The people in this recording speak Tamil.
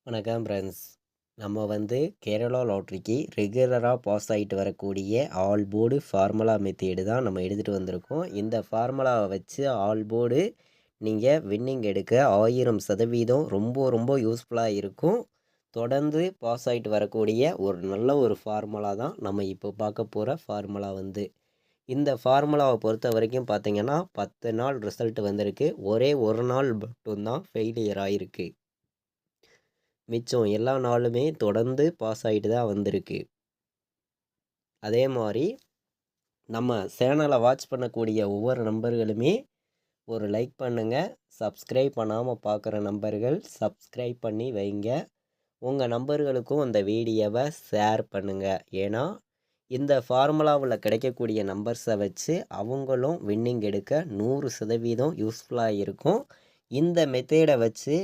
வணக்கம் ஃப்ரெண்ட்ஸ். நம்ம கேரளா லாட்ரிக்கு ரெகுலராக பாஸ் ஆகிட்டு வரக்கூடிய ஆல் போர்டு ஃபார்முலா மெத்தேடு தான் நம்ம எடுத்துகிட்டு வந்திருக்கோம். இந்த ஃபார்முலாவை வச்சு ஆல் போர்டு நீங்கள் வின்னிங் எடுக்க 1000% ரொம்ப ரொம்ப யூஸ்ஃபுல்லாக இருக்கும். தொடர்ந்து பாஸ் ஆகிட்டு வரக்கூடிய ஒரு நல்ல ஒரு ஃபார்முலா தான் நம்ம இப்போ பார்க்க போகிற ஃபார்முலா. இந்த ஃபார்முலாவை பொறுத்த வரைக்கும் பார்த்தீங்கன்னா 10 நாள் ரிசல்ட் வந்திருக்கு. ஒரே ஒரு நாள் மட்டும்தான் ஃபெயிலியர் ஆகிருக்கு. மிச்சம் எல்லா நாளுமே தொடர்ந்து பாஸ் ஆகிட்டு தான் வந்திருக்கு. அதே மாதிரி நம்ம சேனலை வாட்ச் பண்ணக்கூடிய ஒவ்வொரு நம்பர்களுமே ஒரு லைக் பண்ணுங்கள். சப்ஸ்கிரைப் பண்ணாமல் பார்க்குற நம்பர்கள் சப்ஸ்கிரைப் பண்ணி வைங்க. உங்கள் நம்பர்களுக்கும் அந்த வீடியோவை ஷேர் பண்ணுங்கள். ஏன்னா இந்த ஃபார்முலாவில் கிடைக்கக்கூடிய நம்பர்ஸை வச்சு அவங்களும் வின்னிங் எடுக்க 100% யூஸ்ஃபுல்லாக இருக்கும். இந்த மெத்தேடை வச்சு